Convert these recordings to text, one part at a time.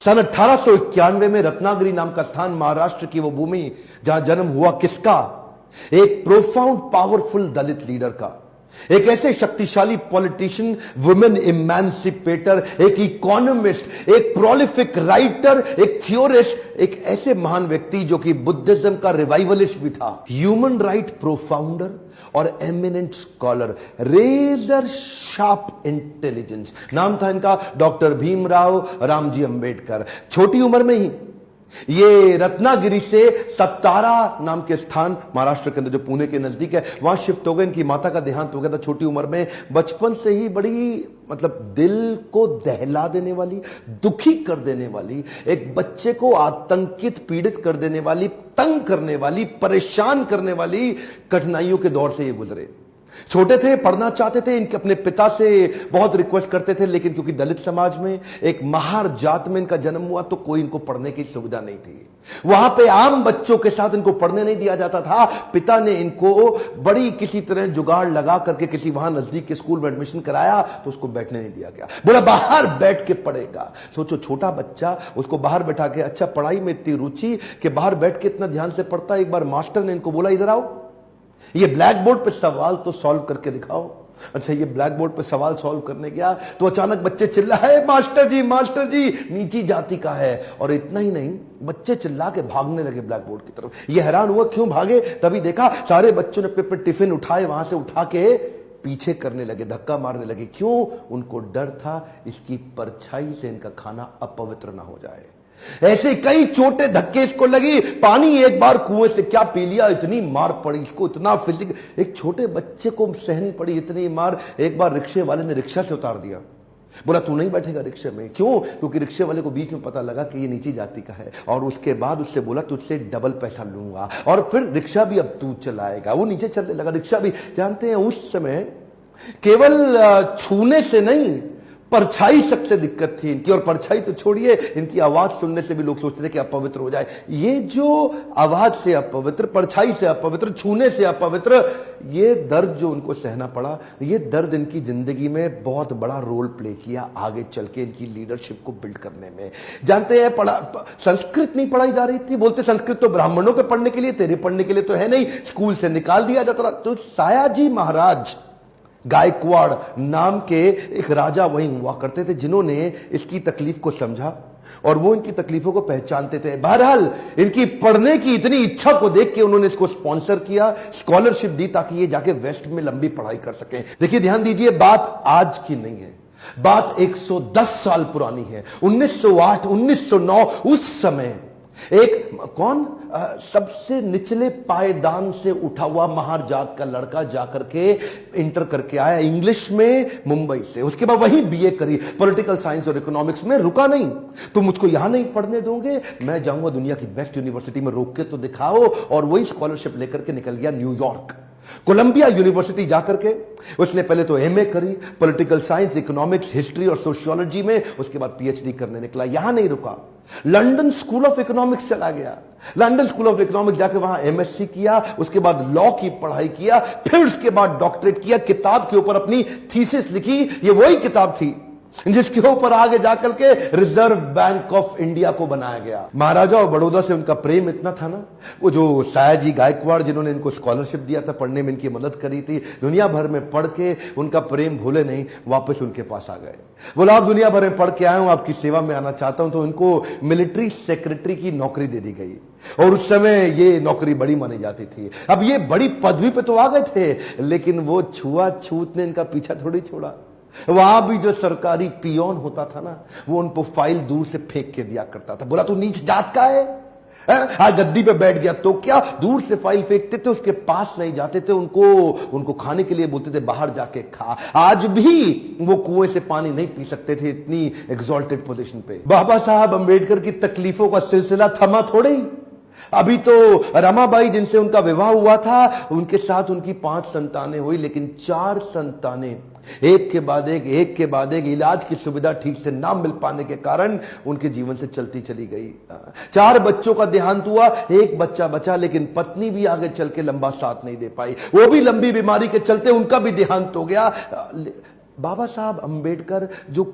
सन 1891 में रत्नागिरी नाम का स्थान, महाराष्ट्र की वो भूमि जहां जन्म हुआ किसका? एक प्रोफाउंड पावरफुल दलित लीडर का, एक ऐसे शक्तिशाली पॉलिटिशियन, वुमेन इमेंसिपेटर, एक इकोनॉमिस्ट, एक प्रोलिफिक राइटर, एक थियोरिस्ट, एक ऐसे महान व्यक्ति जो कि बुद्धिज्म का रिवाइवलिस्ट भी था, ह्यूमन राइट प्रोफाउंडर और eminent scholar, razor sharp intelligence. नाम था इनका डॉक्टर भीमराव रामजी अंबेडकर। छोटी उम्र में ही ये रत्नागिरी से सत्तारा नाम के स्थान, महाराष्ट्र के अंदर जो पुणे के नजदीक है, वहां शिफ्ट हो गए। इनकी माता का देहांत हो गया था छोटी उम्र में। बचपन से ही बड़ी दिल को दहला देने वाली, दुखी कर देने वाली, एक बच्चे को आतंकित, पीड़ित कर देने वाली, तंग करने वाली, परेशान करने वाली कठिनाइयों के दौर से ये गुजरे। छोटे थे, पढ़ना चाहते थे, इनके अपने पिता से बहुत रिक्वेस्ट करते थे, लेकिन क्योंकि दलित समाज में, एक महार जात में इनका जन्म हुआ, तो कोई इनको पढ़ने की सुविधा नहीं थी। वहां पे आम बच्चों के साथ इनको पढ़ने नहीं दिया जाता था। पिता ने इनको बड़ी किसी तरह जुगाड़ लगा करके किसी वहां नजदीक के स्कूल में एडमिशन कराया, तो उसको बैठने नहीं दिया गया। बोला बाहर बैठ के पढ़ेगा। सोचो, छोटा बच्चा, उसको बाहर बैठा के, अच्छा पढ़ाई में इतनी रुचि कि बाहर बैठ के इतना ध्यान से पढ़ता है। एक बार मास्टर ने इनको बोला, इधर आओ, ये ब्लैक बोर्ड पे सवाल तो सॉल्व करके दिखाओ। अच्छा, ये ब्लैक बोर्ड पे सवाल सॉल्व करने गया तो अचानक बच्चे चिल्लाए, मास्टर जी नीची जाति का है। और इतना ही नहीं, बच्चे चिल्ला के भागने लगे ब्लैक बोर्ड की तरफ। ये हैरान हुआ क्यों भागे, तभी देखा सारे बच्चों ने अपने टिफिन उठाए, वहां से उठा के पीछे करने लगे, धक्का मारने लगे। क्यों? उनको डर था इसकी परछाई से इनका खाना अपवित्र ना हो जाए। ऐसे कई छोटे धक्के इसको लगी। पानी एक बार कुएं से क्या पी लिया, इतनी मार पड़ी इसको, इतना फिजिक, एक छोटे बच्चे को सहनी पड़ी इतनी मार। एक बार रिक्शे वाले ने रिक्शा से उतार दिया, बोला तू नहीं बैठेगा रिक्शे में। क्यों? क्योंकि रिक्शे वाले को बीच में पता लगा कि ये नीची जाति का है, और उसके बाद उससे बोला तुझसे डबल पैसा लूंगा, और फिर रिक्शा भी अब तू चलाएगा। वो नीचे चलने लगा, रिक्शा भी। जानते हैं उस समय केवल छूने से नहीं, परछाई तक से दिक्कत थी इनकी। और परछाई तो छोड़िए, इनकी आवाज सुनने से भी लोग सोचते थे कि अपवित्र हो जाए। ये जो आवाज से अपवित्र, परछाई से अपवित्र, छूने से अपवित्र, ये दर्द जो उनको सहना पड़ा, ये दर्द इनकी जिंदगी में बहुत बड़ा रोल प्ले किया आगे चल के इनकी लीडरशिप को बिल्ड करने में। जानते हैं, संस्कृत नहीं पढ़ाई जा रही थी। बोलते संस्कृत तो ब्राह्मणों के पढ़ने के लिए, तेरे पढ़ने के लिए तो है नहीं, स्कूल से निकाल दिया जाता था। तो सायाजी महाराज गायकवाड़ नाम के एक राजा वहीं हुआ करते थे, जिन्होंने इसकी तकलीफ को समझा और वो इनकी तकलीफों को पहचानते थे। बहरहाल इनकी पढ़ने की इतनी इच्छा को देख के उन्होंने इसको स्पॉन्सर किया, स्कॉलरशिप दी, ताकि ये जाके वेस्ट में लंबी पढ़ाई कर सकें। देखिए, ध्यान दीजिए, बात आज की नहीं है, बात 110 साल पुरानी है। 1908, 1909, उस समय एक सबसे निचले पायदान से उठा हुआ महार जात का लड़का जाकर के इंटर करके आया इंग्लिश में मुंबई से। उसके बाद वही बीए करी, पॉलिटिकल साइंस और इकोनॉमिक्स में। रुका नहीं, तुम मुझको यहां नहीं पढ़ने दोगे, मैं जाऊंगा दुनिया की बेस्ट यूनिवर्सिटी में, रोक के तो दिखाओ। और वही स्कॉलरशिप लेकर के निकल गया न्यूयॉर्क, कोलंबिया यूनिवर्सिटी जाकर के उसने पहले तो एमए करी, पॉलिटिकल साइंस, इकोनॉमिक्स, हिस्ट्री और सोशियोलॉजी में। उसके बाद पीएचडी करने निकला। यहां नहीं रुका, लंदन स्कूल ऑफ इकोनॉमिक्स चला गया। लंदन स्कूल ऑफ इकोनॉमिक्स जाकर वहां एमएससी किया, उसके बाद लॉ की पढ़ाई किया, फिर उसके बाद डॉक्टरेट किया, किताब के ऊपर अपनी थीसिस लिखी। ये वही किताब थी जिसके ऊपर आगे जाकर के रिजर्व बैंक ऑफ इंडिया को बनाया गया। महाराजा और बड़ौदा से उनका प्रेम इतना था ना, वो जो सायाजी गायकवाड़ जिन्होंने इनको स्कॉलरशिप दिया था, पढ़ने में इनकी मदद करी थी, दुनिया भर में पढ़ के उनका प्रेम भूले नहीं, वापस उनके पास आ गए। बोला आप दुनिया भर में पढ़ के आए हूं, आपकी सेवा में आना चाहता हूं। तो उनको मिलिट्री सेक्रेटरी की नौकरी दे दी गई, और उस समय ये नौकरी बड़ी मानी जाती थी। अब ये बड़ी पदवी पे तो आ गए थे, लेकिन वो छुआछूत ने इनका पीछा थोड़ी छोड़ा। वहां भी जो सरकारी पियोन होता था ना, वो उनको फाइल दूर से फेंक के दिया करता था। बोला तू नीच जात का है, आज गद्दी पे बैठ गया तो क्या, दूर से फाइल फेंकते थे, उसके पास नहीं जाते थे। उनको खाने के लिए बोलते थे बाहर जाके खा। आज भी वो कुएं से पानी नहीं पी सकते थे, इतनी एग्जॉल्टेड पोजीशन पे। बाबा साहब अंबेडकर की तकलीफों का सिलसिला थमा थोड़े ही। अभी तो रमाबाई जिनसे उनका विवाह हुआ था, उनके साथ उनकी 5 संतानें हुई, लेकिन 4 संतानें एक के बाद एक इलाज की सुविधा ठीक से ना मिल पाने के कारण उनके जीवन से चलती चली गई। 4 बच्चों का देहांत हुआ, 1 बच्चा बचा, लेकिन पत्नी भी आगे चल के लंबा साथ नहीं दे पाई। वो भी लंबी बीमारी के चलते उनका भी देहांत हो गया। बाबा साहब अंबेडकर जो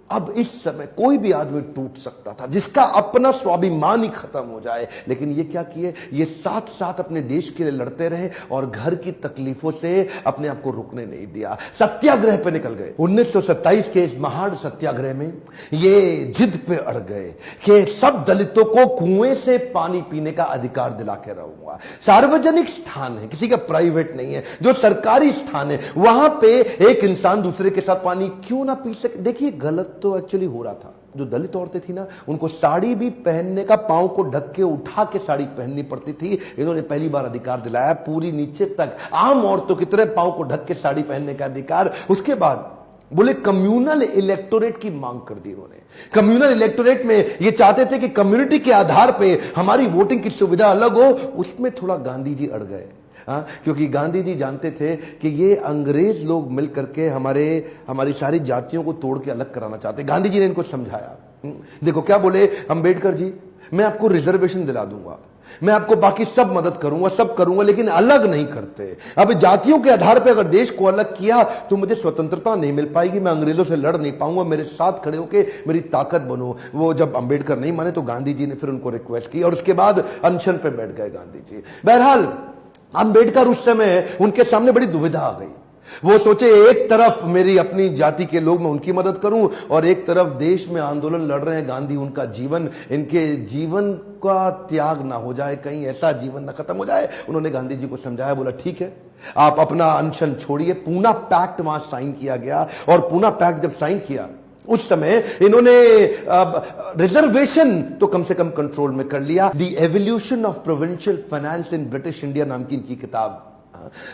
अब इस समय कोई भी आदमी टूट सकता था, जिसका अपना स्वाभिमान ही खत्म हो जाए। लेकिन ये क्या किए, ये साथ साथ अपने देश के लिए लड़ते रहे और घर की तकलीफों से अपने आप को रुकने नहीं दिया, सत्याग्रह पे निकल गए। 1927 के इस महान सत्याग्रह में ये जिद पे अड़ गए कि सब दलितों को कुएं से पानी पीने का अधिकार दिला के रहूंगा। सार्वजनिक स्थान है, किसी का प्राइवेट नहीं है, जो सरकारी स्थान है वहां पे एक इंसान दूसरे के साथ पानी क्यों ना पी सके। देखिए गलत तो एक्चुअली हो रहा था। जो दलित औरतें थी ना, उनको साड़ी भी पहनने का, पांव को ढक के उठा के साड़ी पहननी पड़ती थी। इन्होंने पहली बार अधिकार दिलाया, पूरी नीचे तक आम औरतों की तरह पांव को ढक के साड़ी पहनने का अधिकार। उसके बाद बोले कम्युनल इलेक्टोरेट की मांग कर दी इन्होंने। कम्युनल इलेक्टोरेट में ये चाहते थे कि कम्युनिटी के आधार पे हमारी वोटिंग की सुविधा अलग हो। उसमें थोड़ा गांधी जी अड़ गए, क्योंकि गांधी जी जानते थे कि ये अंग्रेज लोग मिलकर के हमारी सारी जातियों को तोड़ के अलग कराना चाहते। गांधी जी ने इनको समझाया। देखो क्या बोले अंबेडकर जी, मैं आपको रिजर्वेशन दिला दूंगा, मैं आपको बाकी सब मदद करूंगा, सब करूंगा, लेकिन अलग नहीं करते। अब जातियों के आधार पर अगर देश को अलग किया तो मुझे स्वतंत्रता नहीं मिल पाएगी, मैं अंग्रेजों से लड़ नहीं पाऊंगा, मेरे साथ खड़े होके मेरी ताकत बनो। वो जब अंबेडकर नहीं माने तो गांधी जी ने फिर उनको रिक्वेस्ट की और उसके बाद अनशन पे बैठ गए गांधी जी। बहरहाल अंबेडकर उस समय उनके सामने बड़ी दुविधा आ गई। वो सोचे एक तरफ मेरी अपनी जाति के लोग, मैं उनकी मदद करूं, और एक तरफ देश में आंदोलन लड़ रहे हैं गांधी, उनका जीवन, इनके जीवन का त्याग ना हो जाए, कहीं ऐसा जीवन ना खत्म हो जाए। उन्होंने गांधी जी को समझाया, बोला ठीक है आप अपना अनशन छोड़िए। पूना पैक्ट वहां साइन किया गया और पूना पैक्ट जब साइन किया उस समय इन्होंने रिजर्वेशन तो कम से कम कंट्रोल में कर लिया। The evolution of provincial finance in British India नाम की इनकी किताब,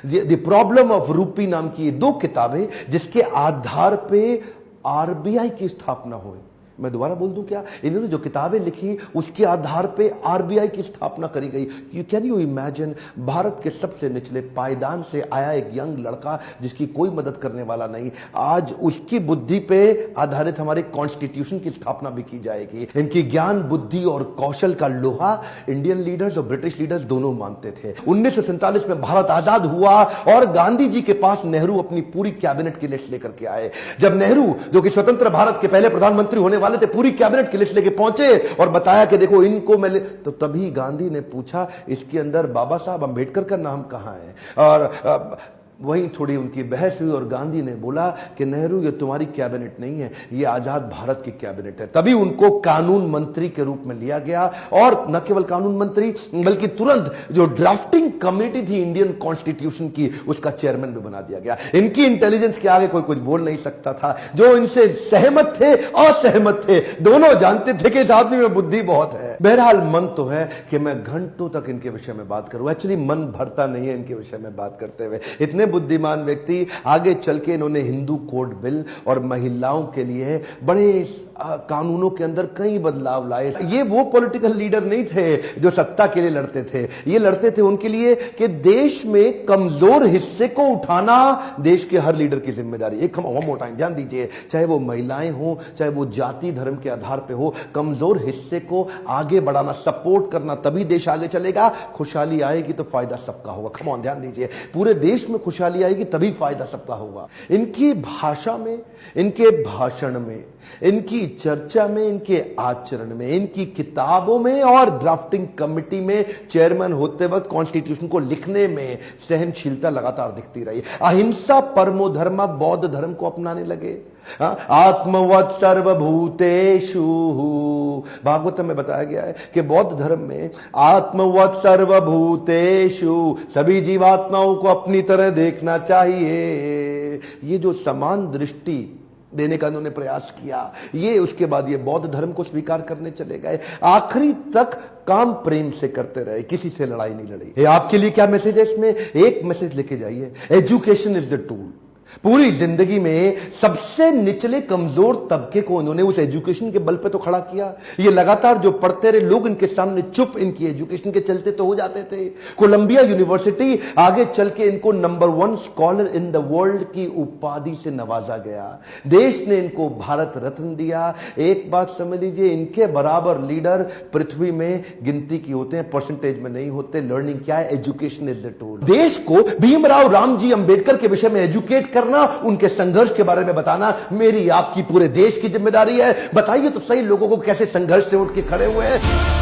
द प्रॉब्लम ऑफ रूपी नाम की 2 किताबें, जिसके आधार पे आरबीआई की स्थापना हुई। मैं दोबारा बोल दूं क्या, इन्होंने जो किताबें लिखी उसके आधार पे आरबीआई की स्थापना करी गई। कैन यू इमेजिन, भारत के सबसे निचले पायदान से आया एक यंग लड़का जिसकी कोई मदद करने वाला नहीं, आज उसकी बुद्धि पे आधारित हमारे कॉन्स्टिट्यूशन की स्थापना भी की जाएगी। इनकी ज्ञान, बुद्धि और कौशल का लोहा इंडियन लीडर्स और ब्रिटिश लीडर्स दोनों मानते थे। 1947 में भारत आजाद हुआ और गांधी जी के पास नेहरू अपनी पूरी कैबिनेट की लिस्ट लेकर के आए। जब नेहरू, जो कि स्वतंत्र भारत के पहले प्रधानमंत्री होने वाले थे, पूरी कैबिनेट की लिस्ट लेके पहुंचे और बताया कि देखो इनको मैं तो तभी गांधी ने पूछा इसके अंदर बाबा साहब अंबेडकर का नाम कहां है, और वहीं थोड़ी उनकी बहस हुई और गांधी ने बोला कि नेहरू ये तुम्हारी कैबिनेट नहीं है, ये आजाद भारत की कैबिनेट है। तभी उनको कानून मंत्री के रूप में लिया गया और न केवल कानून मंत्री बल्कि तुरंत जो ड्राफ्टिंग कमेटी थी इंडियन कॉन्स्टिट्यूशन की, उसका चेयरमैन भी बना दिया गया। इनकी इंटेलिजेंस के आगे कोई कुछ बोल नहीं सकता था। जो इनसे सहमत थे, असहमत थे, दोनों जानते थे कि इस आदमी में बुद्धि बहुत है। बहरहाल मन तो है कि मैं घंटों तक इनके विषय में बात करूं, एक्चुअली मन भरता नहीं है इनके विषय में बात करते हुए। इतने बुद्धिमान व्यक्ति, आगे चल के इन्होंने हिंदू कोड बिल और महिलाओं के लिए बड़े कानूनों के अंदर कई बदलाव लाए। ये वो पॉलिटिकल लीडर नहीं थे जो सत्ता के लिए लड़ते थे, ये लड़ते थे उनके लिए कि देश में कमजोर हिस्से को उठाना देश के हर लीडर की जिम्मेदारी। एक मोर टाइम ध्यान दीजिए, चाहे वो महिलाएं हो, चाहे वो जाति धर्म के आधार पे हो, कमजोर हिस्से को आगे बढ़ाना, सपोर्ट करना, तभी देश आगे चलेगा। खुशहाली आएगी तो फायदा सबका होगा। कम ऑन, ध्यान दीजिए, पूरे देश में खुशहाली आएगी तभी फायदा सबका होगा। इनकी भाषा में, इनके भाषण में, इनकी चर्चा में, इनके आचरण में, इनकी किताबों में और ड्राफ्टिंग कमेटी में चेयरमैन होते वक्त कॉन्स्टिट्यूशन को लिखने में सहनशीलता लगातार दिखती रही। अहिंसा परमो धर्म, बौद्ध धर्म को अपनाने लगे। आत्मवत् सर्वभूतेषु, भागवतम में बताया गया है कि बौद्ध धर्म में आत्मवत् सर्वभूतेषु, सभी जीवात्माओं को अपनी तरह देखना चाहिए। ये जो समान दृष्टि देने का उन्होंने प्रयास किया, ये उसके बाद ये बौद्ध धर्म को स्वीकार करने चले गए। आखिरी तक काम प्रेम से करते रहे, किसी से लड़ाई नहीं लड़ी। आपके लिए क्या मैसेज है इसमें? एक मैसेज लेके जाइए, एजुकेशन इज द टूल। पूरी जिंदगी में सबसे निचले कमजोर तबके को उन्होंने उस एजुकेशन के बल पे तो खड़ा किया। ये लगातार जो पढ़ते रहे लोग इनके सामने चुप, इनकी एजुकेशन के चलते तो हो जाते थे। कोलंबिया यूनिवर्सिटी आगे चल के इनको number 1 scholar in the world की उपाधि से नवाजा गया। देश ने इनको भारत रत्न दिया। एक बात समझ लीजिए, इनके बराबर लीडर पृथ्वी में गिनती की होते हैं, परसेंटेज में नहीं होते। लर्निंग क्या है? Education is the tool. देश को भीमराव रामजी अंबेडकर के विषय में एजुकेट करना, उनके संघर्ष के बारे में बताना मेरी आपकी पूरे देश की जिम्मेदारी है। बताइए तो सही लोगों को कैसे संघर्ष से उठ के खड़े हुए हैं।